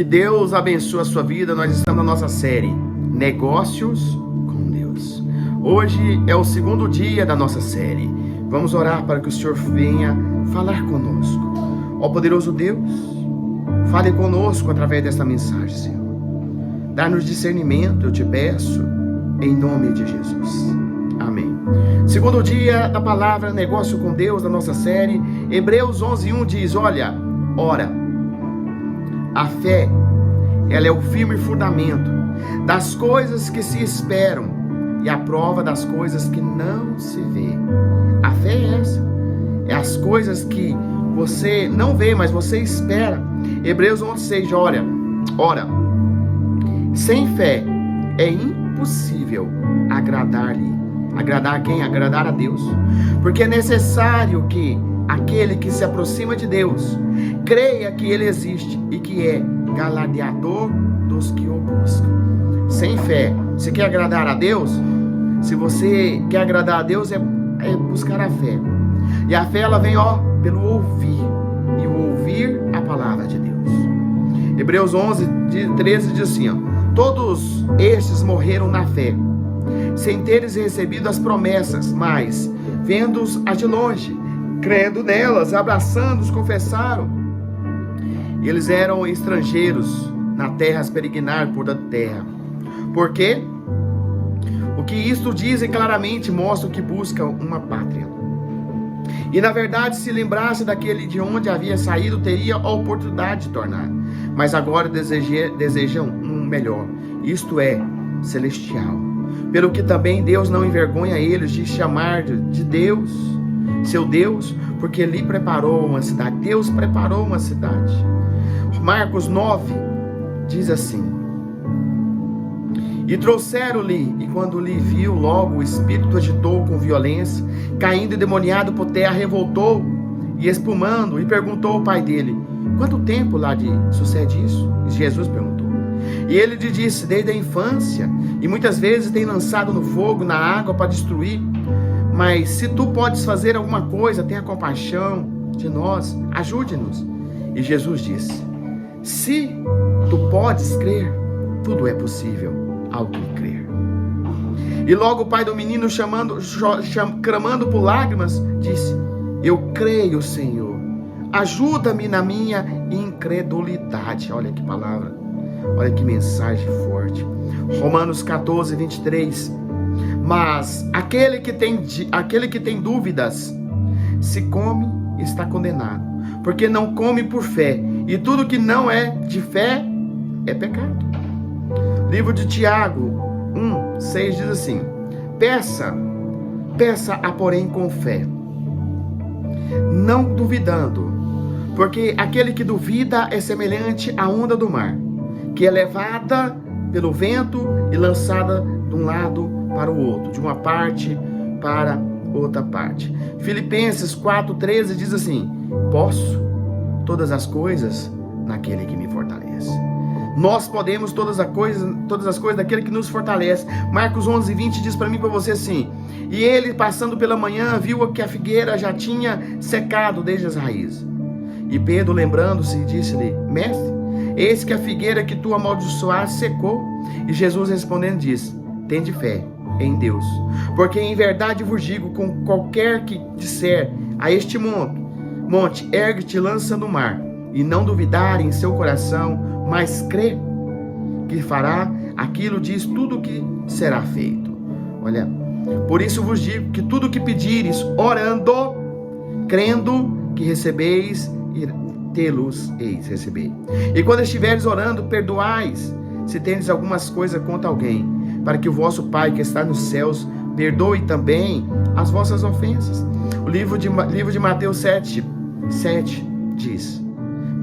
Que Deus abençoe a sua vida. Nós estamos na nossa série Negócios com Deus. Hoje é o segundo dia da nossa série. Vamos orar para que o Senhor venha falar conosco. Ó poderoso Deus, fale conosco através desta mensagem, Senhor. Dá-nos discernimento, eu te peço, em nome de Jesus. Amém. Segundo dia da palavra Negócio com Deus, da nossa série, Hebreus 11:1 diz, ora, a fé, ela é o firme fundamento das coisas que se esperam e a prova das coisas que não se vê. A fé é essa, é as coisas que você não vê, mas você espera. Hebreus 11:6, ora, sem fé é impossível agradar-lhe. Agradar a quem? Agradar a Deus. Porque é necessário que aquele que se aproxima de Deus creia que Ele existe e que é galardoador dos que o buscam. Sem fé, você quer agradar a Deus? Se você quer agradar a Deus, é buscar a fé. E a fé, ela vem, pelo ouvir. E o ouvir a palavra de Deus. Hebreus 11:13 diz assim, todos estes morreram na fé, sem teres recebido as promessas, mas, vendo-as de longe, crendo nelas, abraçando-os, confessaram. Eles eram estrangeiros na terra, a peregrinar por da terra. Porque o que isto dizem claramente mostra que buscam uma pátria. E na verdade, se lembrasse daquele de onde havia saído, teria a oportunidade de tornar. Mas agora desejam um melhor, isto é, celestial. Pelo que também Deus não envergonha eles de chamar de Deus, seu Deus, porque lhe preparou uma cidade. Deus preparou uma cidade. Marcos 9 diz assim, e trouxeram-lhe, e quando lhe viu, logo o espírito agitou com violência, caindo endemoniado por terra, revoltou e espumando, e perguntou ao pai dele, quanto tempo lá sucede isso? E Jesus perguntou. E ele lhe disse, desde a infância, e muitas vezes tem lançado no fogo, na água para destruir. Mas se tu podes fazer alguma coisa, tenha compaixão de nós, ajude-nos. E Jesus disse, se tu podes crer, tudo é possível ao que crer. E logo o pai do menino, clamando por lágrimas, disse, eu creio, Senhor, ajuda-me na minha incredulidade. Olha que palavra, olha que mensagem forte. Romanos 14:23. Mas aquele que tem dúvidas, se come, está condenado, porque não come por fé, e tudo que não é de fé é pecado. Livro de Tiago 1:6 diz assim, peça porém com fé, não duvidando, porque aquele que duvida é semelhante à onda do mar, que é levada pelo vento e lançada de um lado para o outro, de uma parte para outra parte. Filipenses 4:13 diz assim, posso todas as coisas naquele que me fortalece. Nós podemos todas as coisas daquele que nos fortalece. Marcos 11:20 diz para mim e para você assim, e ele passando pela manhã viu que a figueira já tinha secado desde as raízes. E Pedro, lembrando-se, disse-lhe, mestre, eis que a figueira que tu amaldiçoaste secou. E Jesus respondendo disse, tende fé em Deus, porque em verdade vos digo, com qualquer que disser a este monte, ergue-te e lança no mar, e não duvidar em seu coração, mas crê que fará aquilo, diz tudo que será feito. Olha, por isso vos digo que tudo que pedires, orando, crendo que recebeis, tê-los eis receber. E quando estiveres orando, perdoais, se tendes algumas coisas contra alguém, para que o vosso Pai que está nos céus perdoe também as vossas ofensas. O livro de Mateus 7 diz,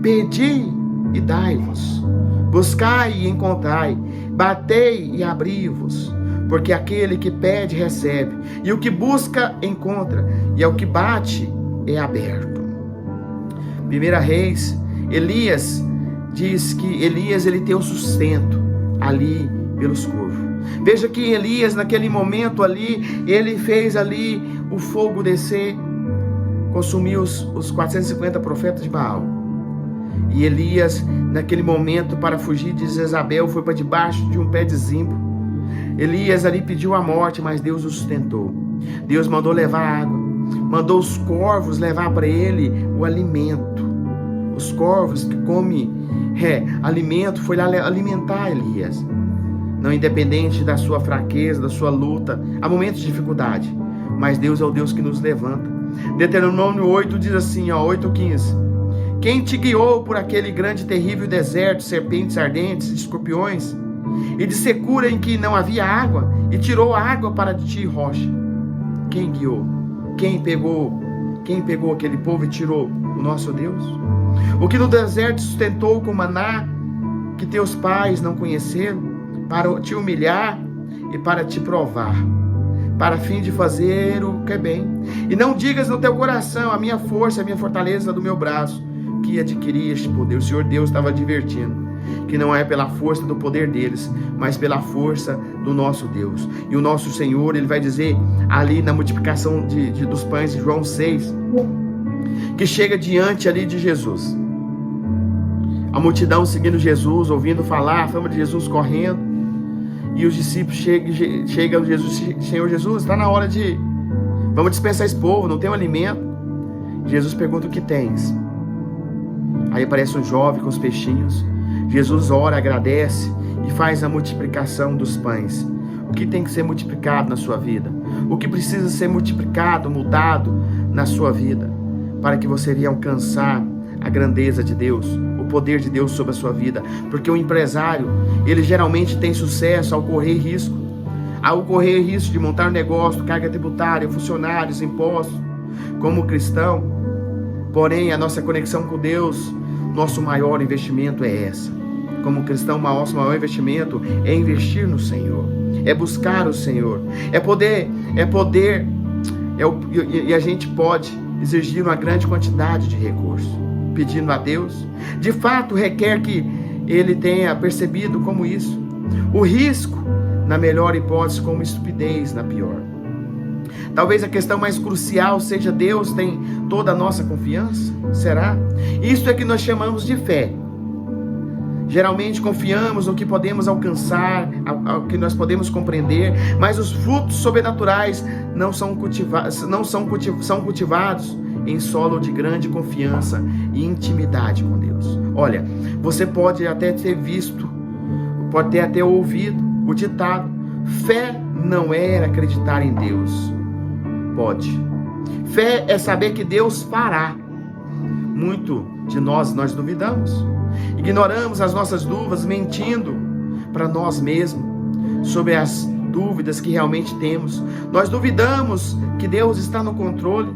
pedi e dai-vos, buscai e encontrai, batei e abri-vos, porque aquele que pede recebe, e o que busca encontra, e ao que bate é aberto. 1 Reis, Elias diz que Elias ele tem o sustento ali pelos corvos. Veja que Elias naquele momento ali, ele fez ali o fogo descer, consumiu os 450 profetas de Baal. E Elias, naquele momento, para fugir de Jezabel, foi para debaixo de um pé de zimbro. Elias ali pediu a morte, mas Deus o sustentou. Deus mandou levar água, mandou os corvos levar para ele o alimento. Os corvos que comem alimento, foi lá alimentar Elias. Não independente da sua fraqueza, da sua luta, há momentos de dificuldade, mas Deus é o Deus que nos levanta. Deuteronômio 8 diz assim, 8:15: quem te guiou por aquele grande e terrível deserto, serpentes ardentes, escorpiões, e de secura em que não havia água, e tirou a água para de ti rocha? Quem guiou? Quem pegou aquele povo e tirou? O nosso Deus. O que no deserto sustentou com maná, que teus pais não conheceram, para te humilhar e para te provar, para a fim de fazer o que é bem. E não digas no teu coração, a minha força, a minha fortaleza do meu braço, que adquiri este poder. O Senhor Deus estava advertindo que não é pela força do poder deles, mas pela força do nosso Deus. E o nosso Senhor, Ele vai dizer ali na multiplicação dos pães de João 6, que chega diante ali de Jesus, a multidão seguindo Jesus, ouvindo falar, a fama de Jesus correndo, e os discípulos chegam a Jesus: Senhor Jesus, está na hora de, vamos dispensar esse povo, não tem um alimento. Jesus pergunta: o que tens? Aí aparece um jovem com os peixinhos. Jesus ora, agradece e faz a multiplicação dos pães. O que tem que ser multiplicado na sua vida? O que precisa ser multiplicado, mudado na sua vida, para que você venha alcançar a grandeza de Deus, o poder de Deus sobre a sua vida? Porque o empresário, ele geralmente tem sucesso ao correr risco de montar um negócio, carga tributária, funcionários, impostos. Como cristão, porém, a nossa conexão com Deus, nosso maior investimento é essa. Como cristão, nosso maior investimento é investir no Senhor, é buscar o Senhor, e a gente pode exigir uma grande quantidade de recursos, pedindo a Deus. De fato, requer que Ele tenha percebido como isso. O risco, na melhor hipótese, como estupidez na pior. Talvez a questão mais crucial seja: Deus tem toda a nossa confiança? Será? Isso é que nós chamamos de fé. Geralmente confiamos no que podemos alcançar, ao que nós podemos compreender, mas os frutos sobrenaturais são cultivados em solo de grande confiança e intimidade com Deus. Olha, você pode até ter visto, pode ter até ouvido o ditado: fé não é acreditar em Deus. Pode. Fé é saber que Deus fará. Muito de nós duvidamos. Ignoramos as nossas dúvidas, mentindo para nós mesmos sobre as dúvidas que realmente temos. Nós duvidamos que Deus está no controle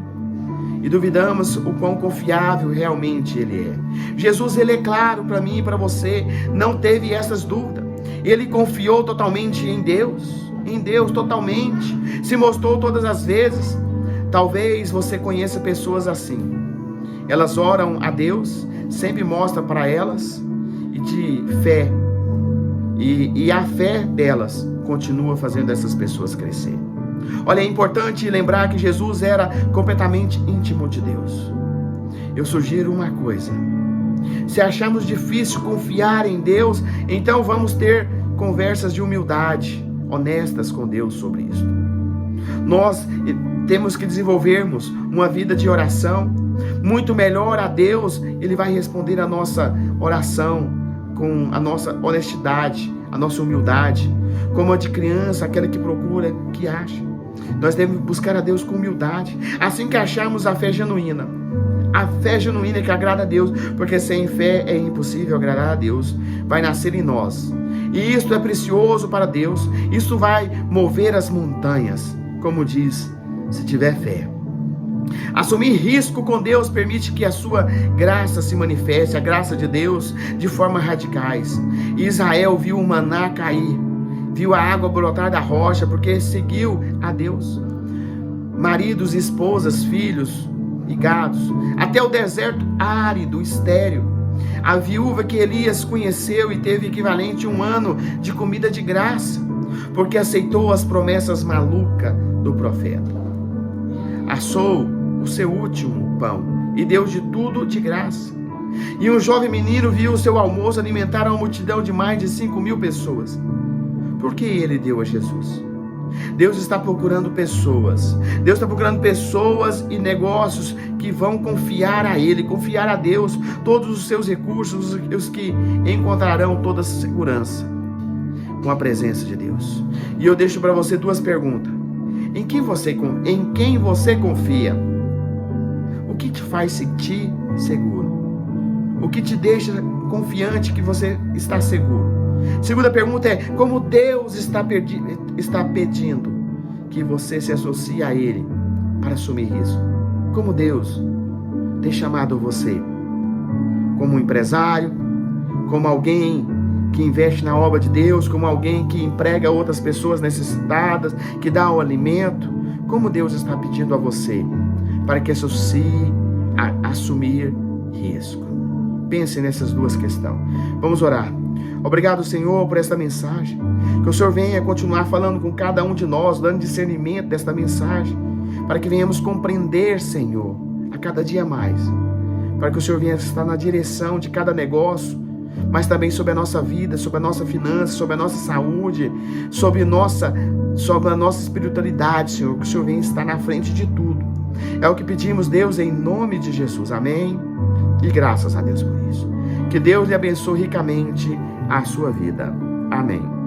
e duvidamos o quão confiável realmente Ele é. Jesus, Ele é claro para mim e para você, não teve essas dúvidas. Ele confiou totalmente em Deus totalmente, se mostrou todas as vezes. Talvez você conheça pessoas assim. Elas oram a Deus, sempre mostra para elas, e de fé, e a fé delas continua fazendo essas pessoas crescer. Olha, é importante lembrar que Jesus era completamente íntimo de Deus. Eu sugiro uma coisa: se achamos difícil confiar em Deus, então vamos ter conversas de humildade, honestas com Deus sobre isso. Nós temos que desenvolvermos uma vida de oração. Muito melhor a Deus, Ele vai responder a nossa oração com a nossa honestidade, a nossa humildade, como a de criança, aquela que procura, que acha. Nós devemos buscar a Deus com humildade, assim que acharmos a fé genuína que agrada a Deus, porque sem fé é impossível agradar a Deus, vai nascer em nós, e isto é precioso para Deus. Isso vai mover as montanhas, como diz, se tiver fé. Assumir risco com Deus permite que a sua graça se manifeste, a graça de Deus, de formas radicais. Israel viu o maná cair, viu a água brotar da rocha, porque seguiu a Deus. Maridos, esposas, filhos e gados, até o deserto árido, estéril. A viúva que Elias conheceu e teve equivalente a 1 ano de comida de graça, porque aceitou as promessas malucas do profeta. Assou o seu último pão e deu de tudo de graça. E um jovem menino viu o seu almoço alimentar uma multidão de mais de 5.000 pessoas. Por que ele deu a Jesus? Deus está procurando pessoas. Deus está procurando pessoas e negócios que vão confiar a Ele, confiar a Deus todos os seus recursos, os que encontrarão toda a segurança com a presença de Deus. E eu deixo para você duas perguntas. Em quem você confia? O que te faz sentir seguro? O que te deixa confiante que você está seguro? Segunda pergunta é: como Deus está pedindo que você se associe a Ele para assumir isso? Como Deus tem chamado você? Como um empresário? Como alguém que investe na obra de Deus? Como alguém que emprega outras pessoas necessitadas, que dá o alimento? Como Deus está pedindo a você para que associe a assumir risco? Pense nessas duas questões. Vamos orar. Obrigado, Senhor, por esta mensagem. Que o Senhor venha continuar falando com cada um de nós, dando discernimento desta mensagem, para que venhamos compreender, Senhor, a cada dia mais. Para que o Senhor venha estar na direção de cada negócio, mas também sobre a nossa vida, sobre a nossa finança, sobre a nossa saúde, sobre a nossa espiritualidade, Senhor. Que o Senhor venha estar na frente de tudo. É o que pedimos, Deus, em nome de Jesus. Amém. E graças a Deus por isso. Que Deus lhe abençoe ricamente a sua vida. Amém.